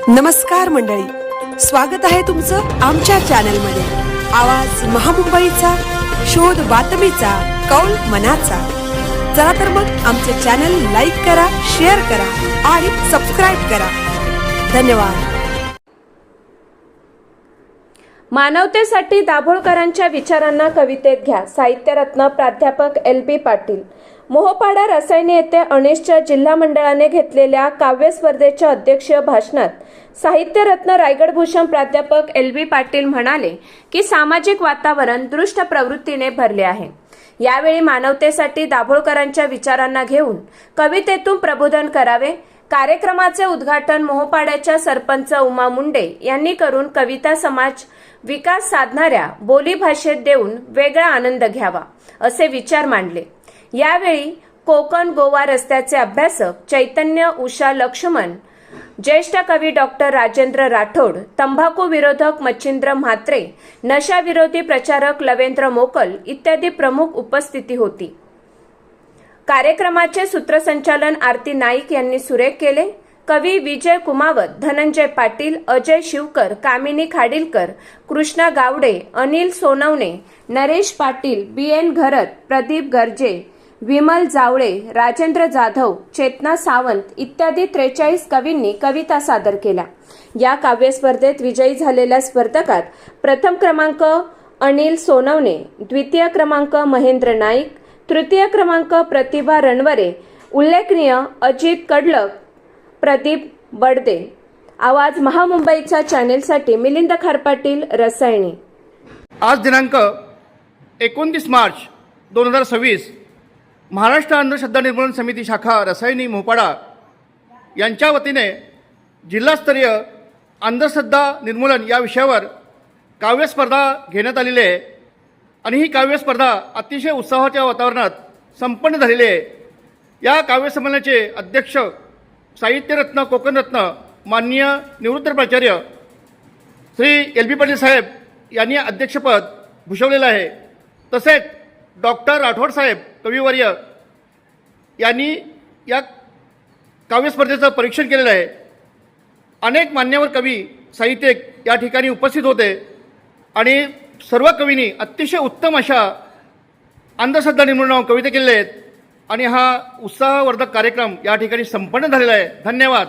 नमस्कार मंडळी, स्वागत आहे तुमचं आमच्या चॅनलमध्ये। आवाज महामुंबईचा, शोध बातमीचा, कौल मनाचा। चला तर मग आमचे चॅनल लाईक करा, शेअर करा आणि सबस्क्राइब करा। धन्यवाद। मानवतेसाठी दाभोळकरांच्या विचारांना कवितेत घ्या। साहित्यरत्न प्राध्यापक LB पाटील। मोहोपाडा रसायने येथे अनिशच्या जिल्हा मंडळाने घेतलेल्या काव्य स्पर्धेच्या अध्यक्षीय भाषणात साहित्यरत्न रायगडभूषण प्राध्यापक LB पाटील म्हणाले की सामाजिक वातावरण दुष्ट प्रवृत्तीने भरले आहे। यावेळी मानवतेसाठी दाभोळकरांच्या विचारांना घेऊन कवितेतून प्रबोधन करावे। कार्यक्रमाचे उद्घाटन मोहोपाड्याच्या सरपंच उमा मुंडे यांनी करून कविता समाज विकास साधणाऱ्या बोलीभाषेत देऊन वेगळा आनंद घ्यावा असे विचार मांडले। यावेळी कोकण गोवा रस्त्याचे अभ्यासक चैतन्य उषा लक्ष्मण, ज्येष्ठ कवी डॉक्टर राजेंद्र राठोड, तंबाखू विरोधक मच्छिंद्र म्हात्रे, नशा विरोधी प्रचारक लवेंद्र मोकल इत्यादी प्रमुख उपस्थिती होती। कार्यक्रमाचे सूत्रसंचालन आरती नाईक यांनी सुरेख केले। कवी विजय कुमावत, धनंजय पाटील, अजय शिवकर, कामिनी खाडिलकर, कृष्णा गावडे, अनिल सोनवणे, नरेश पाटील, BN घरत, प्रदीप गर्जे, विमल जावळे, राजेंद्र जाधव, चेतना सावंत इत्यादी 43 कवींनी कविता सादर केल्या। या काव्य स्पर्धेत विजयी झालेल्या स्पर्धकात प्रथम क्रमांक अनिल सोनवणे, द्वितीय क्रमांक महेंद्र नाईक, तृतीय क्रमांक प्रतिभा रणवरे, उल्लेखनीय अजित कडलक, प्रदीप बडदे। आवाज महामुंबईच्या चॅनेलसाठी मिलिंद खारपाटील, रसायणी। आज दिनांक 29 मार्च 2026 महाराष्ट्र अंधश्रद्धा निर्मूलन समिती शाखा रसायनी मोहोपाडा यांच्या वतीने जिल्हास्तरीय अंधश्रद्धा निर्मूलन या विषयावर काव्यस्पर्धा घेण्यात आलेली आहे आणि ही काव्यस्पर्धा अतिशय उत्साहाच्या वातावरणात संपन्न झालेली आहे। या काव्यसंमेलनाचे अध्यक्ष साहित्यरत्न कोकणरत्न माननीय निवृत्त प्राचार्य श्री LB पाटील साहेब यांनी अध्यक्षपद भूषवलेलं आहे। तसेच डॉक्टर राठोड साहेब कविवर्य यांनी या काव्यस्पर्धेचं परीक्षण केलेलं आहे। अनेक मान्यवर कवी साहित्यिक या ठिकाणी उपस्थित होते आणि सर्व कवींनी अतिशय उत्तम अशा अंधश्रद्धा निर्मूलनावर कविता केलेल्या आहेत आणि हा उत्साहवर्धक कार्यक्रम या ठिकाणी संपन्न झालेला आहे। धन्यवाद।